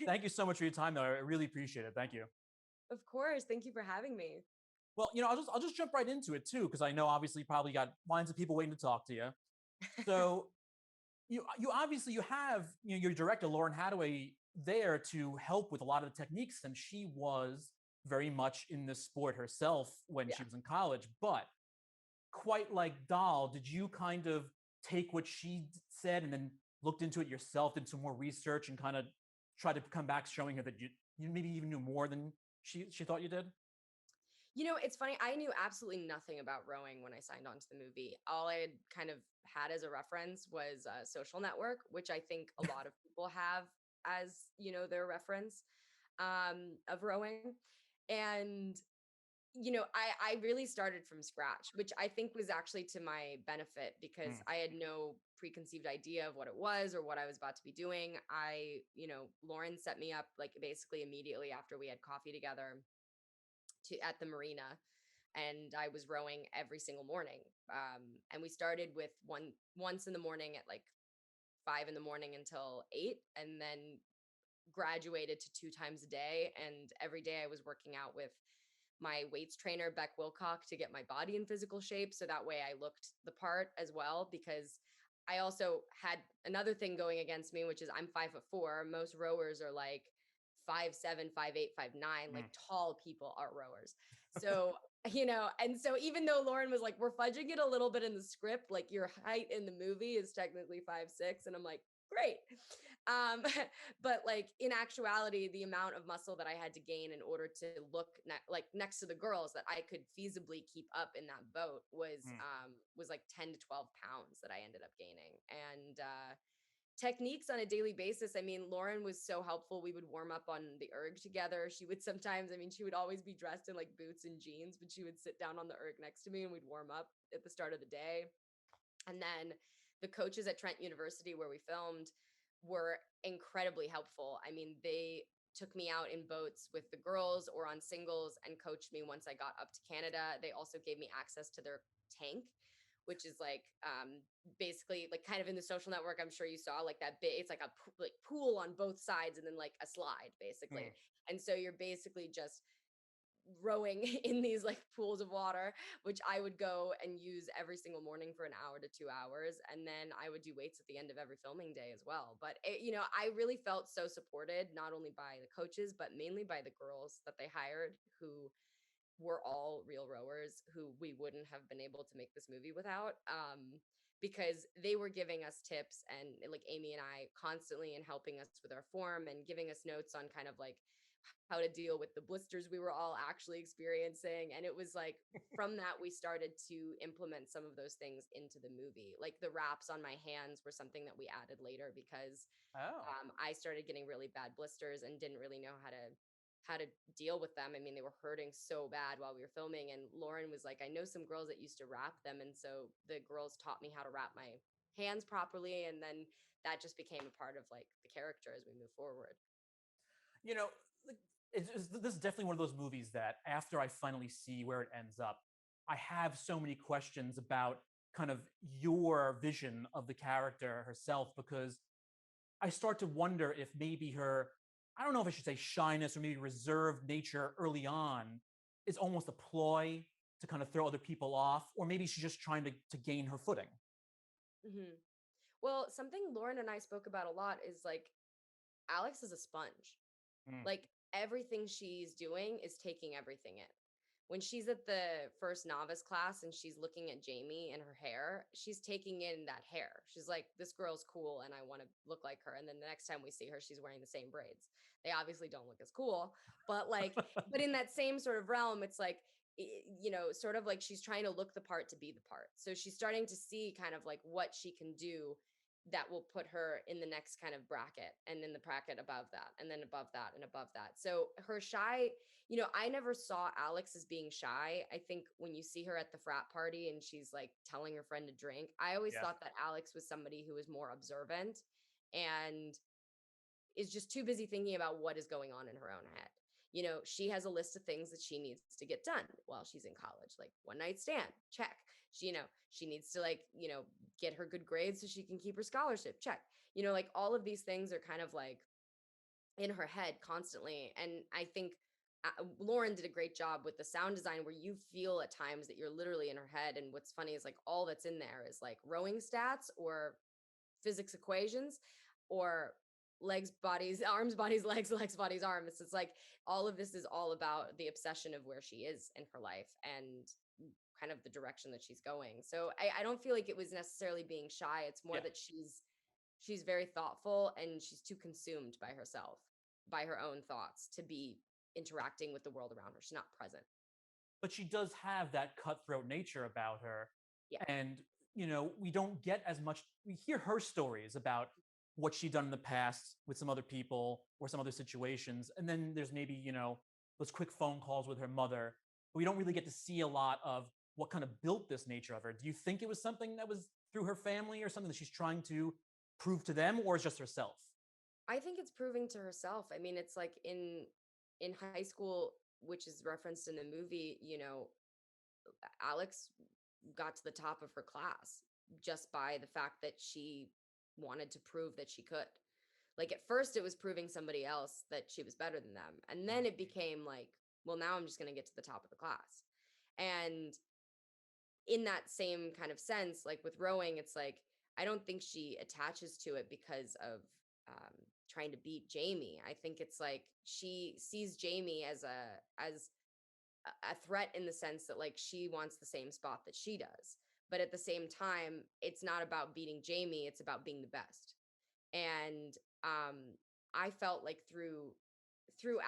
Thank you so much for your time, though. I really appreciate it. Thank you. Of course. Thank you for having me. Well, I'll just jump right into it too, because I know obviously you probably got lines of people waiting to talk to you. So you obviously you have your director Lauren Hadaway there to help with a lot of the techniques, and she was very much in the sport herself when Yeah. she was in college. But quite like Dahl, did you kind of take what she said and then looked into it yourself, did some more research, and kind of tried to come back showing her that you maybe even knew more than she thought you did? It's funny. I knew absolutely nothing about rowing when I signed on to the movie. All I had kind of had as a reference was Social Network, which I think a lot of people have as, their reference of rowing. And I really started from scratch, which I think was actually to my benefit because Mm. I had no preconceived idea of what it was or what I was about to be doing. Lauren set me up like basically immediately after we had coffee together to at the marina, and I was rowing every single morning. And we started with once in the morning at like 5 in the morning until 8, and then graduated to 2 times a day. And every day I was working out with my weights trainer, Beck Wilcock, to get my body in physical shape. So that way I looked the part as well, because I also had another thing going against me, which is I'm 5'4". Most rowers are like 5'7", 5'8", 5'9". Like Mm. tall people are rowers. So, and so even though Lauren was like, we're fudging it a little bit in the script, like your height in the movie is technically 5'6", and I'm like, great. Um, but like in actuality, the amount of muscle that I had to gain in order to look like next to the girls that I could feasibly keep up in that boat Mm. was like 10 to 12 pounds that I ended up gaining. And techniques on a daily basis. I mean, Lauren was so helpful. We would warm up on the erg together. She would sometimes, I mean, she would always be dressed in like boots and jeans, but she would sit down on the erg next to me and we'd warm up at the start of the day. And then the coaches at Trent University where we filmed were incredibly helpful. I mean, they took me out in boats with the girls or on singles and coached me once I got up to Canada. They also gave me access to their tank, which is like basically like kind of in the Social Network. I'm sure you saw like that bit. It's like a like pool on both sides and then like a slide basically. Mm. And so you're basically just rowing in these like pools of water, which I would go and use every single morning for an hour to 2 hours. And then I would do weights at the end of every filming day as well. But I really felt so supported, not only by the coaches, but mainly by the girls that they hired, who were all real rowers who we wouldn't have been able to make this movie without. Because they were giving us tips and like Amy and I constantly and helping us with our form and giving us notes on kind of like how to deal with the blisters we were all actually experiencing. And it was like from that, we started to implement some of those things into the movie. Like the wraps on my hands were something that we added later because Oh. I started getting really bad blisters and didn't really know how to deal with them. I mean, they were hurting so bad while we were filming. And Lauren was like, I know some girls that used to wrap them. And so the girls taught me how to wrap my hands properly. And then that just became a part of like the character as we move forward. you know, like, this is definitely one of those movies that after I finally see where it ends up, I have so many questions about kind of your vision of the character herself, because I start to wonder if maybe her, I don't know if I should say shyness or maybe reserved nature early on is almost a ploy to kind of throw other people off, or maybe she's just trying to gain her footing. Hmm. Well, something Lauren and I spoke about a lot is like Alex is a sponge. Mm. Like everything she's doing is taking everything in. When she's at the first novice class and she's looking at Jamie and her hair, she's taking in that hair. She's like, this girl's cool and I want to look like her. And then the next time we see her, she's wearing the same braids. They obviously don't look as cool, but like, but in that same sort of realm, it's like, sort of like she's trying to look the part to be the part. So she's starting to see kind of like what she can do that will put her in the next kind of bracket and then the bracket above that and then above that and above that. So her shy, I never saw Alex as being shy. I think when you see her at the frat party and she's like telling her friend to drink, I always Yeah. thought that Alex was somebody who was more observant and is just too busy thinking about what is going on in her own head. She has a list of things that she needs to get done while she's in college, like one night stand, check. She needs to like, get her good grades so she can keep her scholarship, check. Like all of these things are kind of like in her head constantly. And I think Lauren did a great job with the sound design where you feel at times that you're literally in her head. And what's funny is like all that's in there is like rowing stats or physics equations or legs, bodies, arms, bodies, legs, legs, bodies, arms. It's like all of this is all about the obsession of where she is in her life and kind of the direction that she's going. So I don't feel like it was necessarily being shy. It's more Yeah. that she's very thoughtful and she's too consumed by herself, by her own thoughts to be interacting with the world around her. She's not present. But she does have that cutthroat nature about her. Yeah. And, we don't get as much, we hear her stories about what she'd done in the past with some other people or some other situations. And then there's maybe, those quick phone calls with her mother. But we don't really get to see a lot of what kind of built this nature of her. Do you think it was something that was through her family or something that she's trying to prove to them, or is just herself? I think it's proving to herself. I mean, it's like in high school, which is referenced in the movie, Alex got to the top of her class just by the fact that she wanted to prove that she could. Like at first it was proving somebody else that she was better than them. And then it became like, well, now I'm just going to get to the top of the class. And in that same kind of sense, like with rowing, it's like I don't think she attaches to it because of trying to beat Jamie. I think it's like she sees Jamie as a threat in the sense that like she wants the same spot that she does. But at the same time, it's not about beating Jamie, it's about being the best. And um I felt like through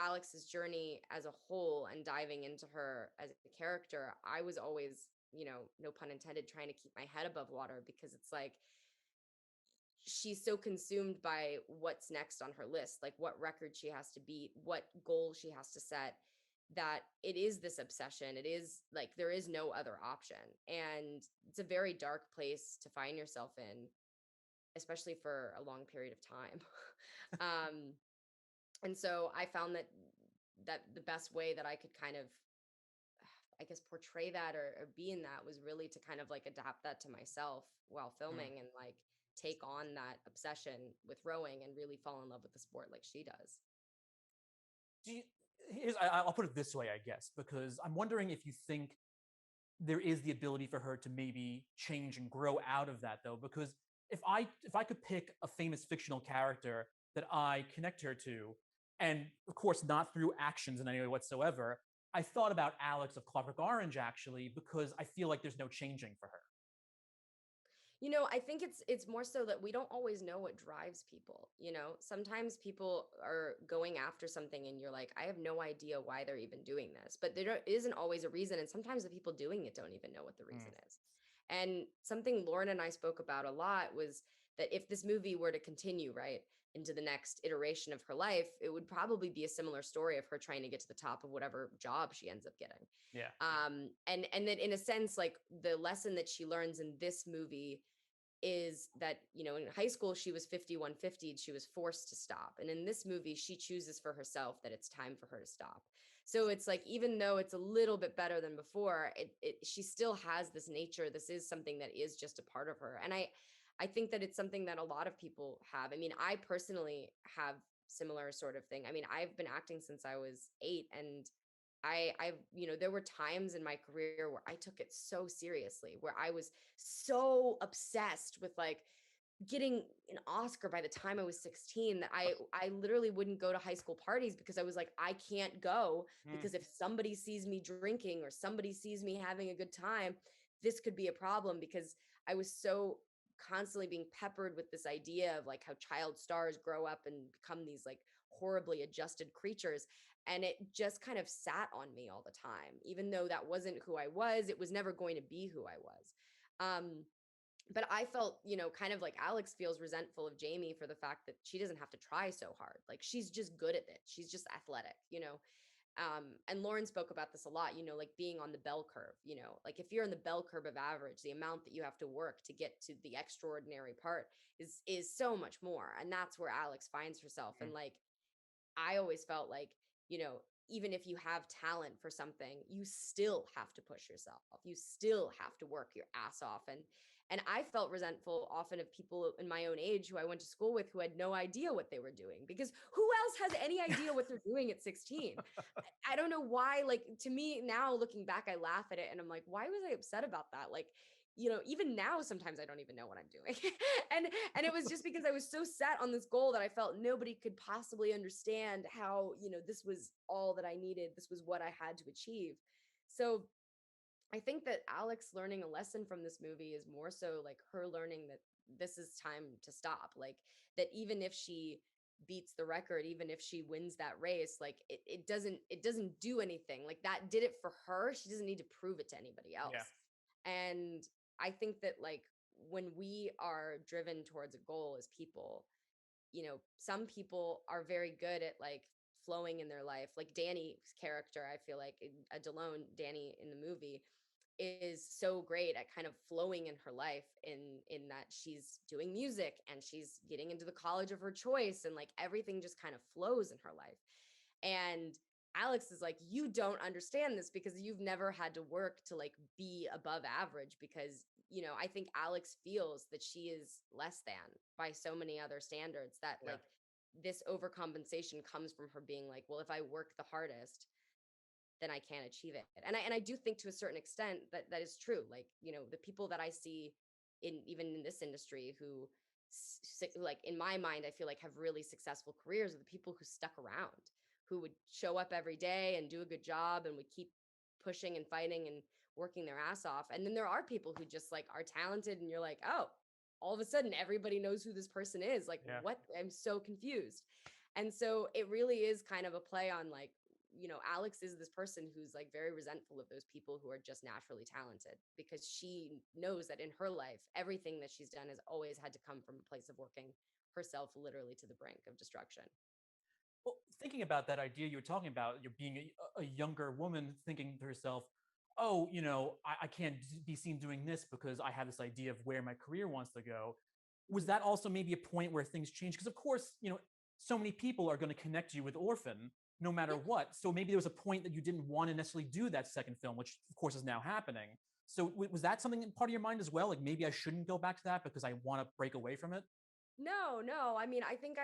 Alex's journey as a whole and diving into her as a character, I was always, no pun intended, trying to keep my head above water because it's like she's so consumed by what's next on her list, like what record she has to beat, what goal she has to set, that it is this obsession. It is like there is no other option. And it's a very dark place to find yourself in, especially for a long period of time. um, and so I found that the best way that I could kind of, I guess, portray that or be in that was really to kind of like adapt that to myself while Mm. filming and like take on that obsession with rowing and really fall in love with the sport like she does. Do you, I'll put it this way, I guess, because I'm wondering if you think there is the ability for her to maybe change and grow out of that, though, because if I could pick a famous fictional character that I connect her to, and of course not through actions in any way whatsoever, I thought about Alex of Clockwork Orange actually, because I feel like there's no changing for her. I think it's more so that we don't always know what drives people. Sometimes people are going after something and you're like, I have no idea why they're even doing this. But there isn't always a reason, and sometimes the people doing it don't even know what the reason Mm. is. And something Lauren and I spoke about a lot was that if this movie were to continue, right, into the next iteration of her life, it would probably be a similar story of her trying to get to the top of whatever job she ends up getting. Yeah. And that in a sense, like the lesson that she learns in this movie is that, in high school she was 5150, she was forced to stop, and in this movie she chooses for herself that it's time for her to stop. So it's like, even though it's a little bit better than before, she still has this nature. This is something that is just a part of her, and I think that it's something that a lot of people have. I mean, I personally have similar sort of thing. I mean, I've been acting since I was 8, and there were times in my career where I took it so seriously, where I was so obsessed with like getting an Oscar by the time I was 16 that I literally wouldn't go to high school parties because I was like, I can't go Mm. because if somebody sees me drinking or somebody sees me having a good time, this could be a problem, because I was so constantly being peppered with this idea of like how child stars grow up and become these like horribly adjusted creatures, and it just kind of sat on me all the time. Even though that wasn't who I was, it was never going to be who I was. But I felt, kind of like Alex feels resentful of Jamie for the fact that she doesn't have to try so hard. Like she's just good at it. She's just athletic. And Lauren spoke about this a lot, like being on the bell curve, like if you're in the bell curve of average, the amount that you have to work to get to the extraordinary part is so much more. And that's where Alex finds herself. Mm. And like, I always felt like, you know, even if you have talent for something, you still have to push yourself. You still have to work your ass off. And I felt resentful often of people in my own age who I went to school with who had no idea what they were doing, because who else has any idea what they're doing at 16? I don't know why. Like, to me now, looking back, I laugh at it and I'm like, why was I upset about that? Like, even now, sometimes I don't even know what I'm doing. And it was just because I was so set on this goal that I felt nobody could possibly understand how, this was all that I needed. This was what I had to achieve. So I think that Alex learning a lesson from this movie is more so like her learning that this is time to stop. Like, that even if she beats the record, even if she wins that race, like it doesn't do anything. Like, that did it for her. She doesn't need to prove it to anybody Yeah. else. And I think that, like, when we are driven towards a goal as people, some people are very good at like flowing in their life. Like Danny's character, I feel like Delone, Danny in the movie, is so great at kind of flowing in her life, in that she's doing music and she's getting into the college of her choice, and like everything just kind of flows in her life. And Alex is like, you don't understand this because you've never had to work to like be above average, because I think Alex feels that she is less than by so many other standards, that Yeah. like this overcompensation comes from her being like, well, if I work the hardest, then I can't achieve it. And I do think to a certain extent that that is true. Like, the people that I see in even in this industry who like, in my mind, I feel like have really successful careers are the people who stuck around, who would show up every day and do a good job and would keep pushing and fighting and working their ass off. And then there are people who just like are talented and you're like, "Oh, all of a sudden everybody knows who this person is." Like, Yeah. what? I'm so confused. And so it really is kind of a play on like, Alex is this person who's like very resentful of those people who are just naturally talented, because she knows that in her life, everything that she's done has always had to come from a place of working herself literally to the brink of destruction. Well, thinking about that idea you were talking about, you're being a younger woman thinking to herself, oh, I can't be seen doing this because I have this idea of where my career wants to go. Was that also maybe a point where things change? Because, of course, so many people are going to connect you with Orphan no matter Yeah. what. So maybe there was a point that you didn't want to necessarily do that second film, which, of course, is now happening. So was that something in part of your mind as well? Like, maybe I shouldn't go back to that because I want to break away from it? No, no. I mean, I think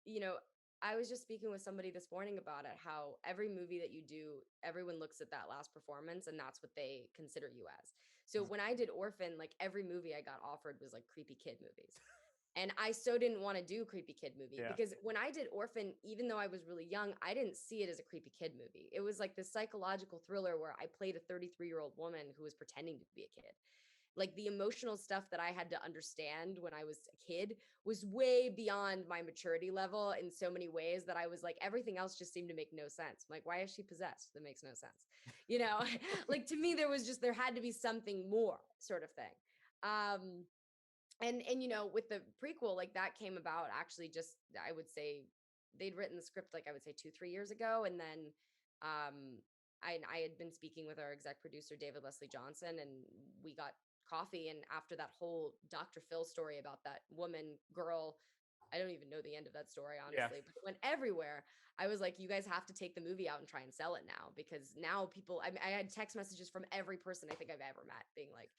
you know, I was just speaking with somebody this morning about it, how every movie that you do, everyone looks at that last performance and that's what they consider you as. So Mm. when I did Orphan, like every movie I got offered was like creepy kid movies. And I so didn't want to do creepy kid movie, Yeah. because when I did Orphan, even though I was really young, I didn't see it as a creepy kid movie. It was like this psychological thriller where I played a 33-year-old woman who was pretending to be a kid. Like, the emotional stuff that I had to understand when I was a kid was way beyond my maturity level in so many ways, that I was like, everything else just seemed to make no sense. I'm like, why is she possessed? That makes no sense. You know, like, to me, there had to be something more, sort of thing. Um, and with the prequel, like, that came about actually just, I would say, they'd written the script, like, I would say 2-3 years ago. And then I had been speaking with our exec producer David Leslie Johnson, and we got coffee. And after that whole Dr. Phil story about that woman girl, I don't even know the end of that story, Yeah. honestly, but it went everywhere. I was like, you guys have to take the movie out and try and sell it now, because now people, I had text messages from every person I think I've ever met being like,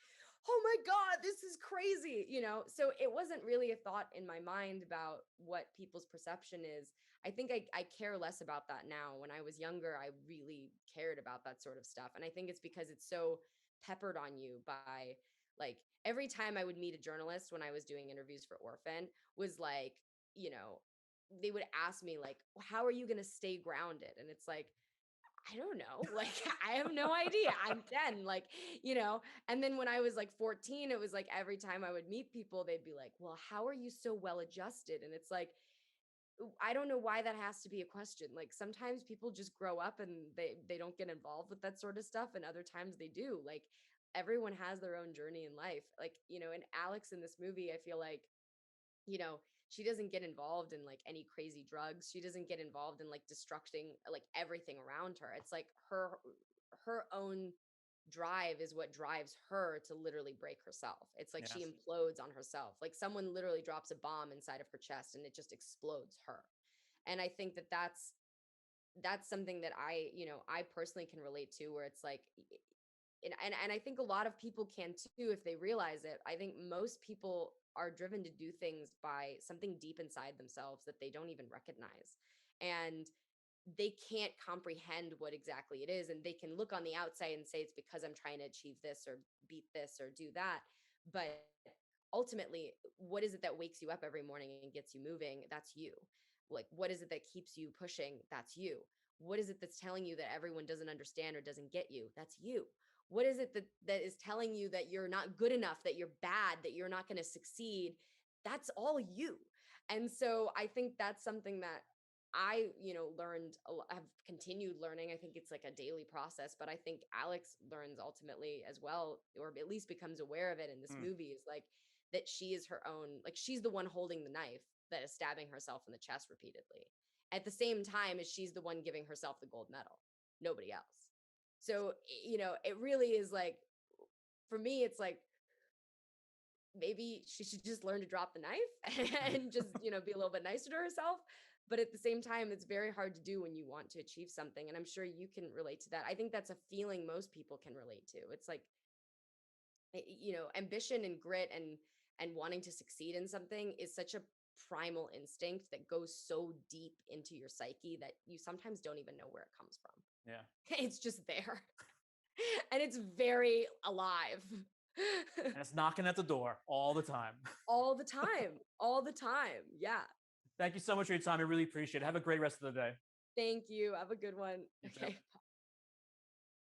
oh my God, this is crazy. So it wasn't really a thought in my mind about what people's perception is. I think I care less about that now. When I was younger, I really cared about that sort of stuff. And I think it's because it's so peppered on you by, like, every time I would meet a journalist when I was doing interviews for Orphan, was like, you know, they would ask me like, how are you going to stay grounded? And it's like, I don't know. Like, I have no idea. I'm 10, and then when I was like 14, it was like every time I would meet people, they'd be like, well, how are you so well adjusted? And it's like, I don't know why that has to be a question. Like, sometimes people just grow up and they don't get involved with that sort of stuff, and other times they do. Like, everyone has their own journey in life. Like, and Alex in this movie, I feel like, she doesn't get involved in like any crazy drugs. She doesn't get involved in like destructing like everything around her. It's like her own drive is what drives her to literally break herself. It's like she Yes. implodes on herself. Like, someone literally drops a bomb inside of her chest and it just explodes her. And I think that that's something that I personally can relate to, where it's like, And I think a lot of people can too if they realize it. I think most people are driven to do things by something deep inside themselves that they don't even recognize. And they can't comprehend what exactly it is, and they can look on the outside and say it's because I'm trying to achieve this or beat this or do that. But ultimately, what is it that wakes you up every morning and gets you moving? That's you. Like, what is it that keeps you pushing? That's you. What is it that's telling you that everyone doesn't understand or doesn't get you? That's you. What is it that is telling you that you're not good enough, that you're bad, that you're not going to succeed? That's all you. And so I think that's something that I, learned, have continued learning. I think it's like a daily process, but I think Alex learns ultimately as well, or at least becomes aware of it in this Mm. movie, is like that she is her own, like she's the one holding the knife that is stabbing herself in the chest repeatedly. At the same time as she's the one giving herself the gold medal, nobody else. So, it really is like, for me, it's like, maybe she should just learn to drop the knife and just, be a little bit nicer to herself. But at the same time, it's very hard to do when you want to achieve something. And I'm sure you can relate to that. I think that's a feeling most people can relate to. It's like, ambition and grit and wanting to succeed in something is such a primal instinct that goes so deep into your psyche that you sometimes don't even know where it comes from. Yeah. It's just there. And it's very alive. And it's knocking at the door all the time. All the time. All the time. Yeah. Thank you so much for your time. I really appreciate it. Have a great rest of the day. Thank you. Have a good one. You too. Okay.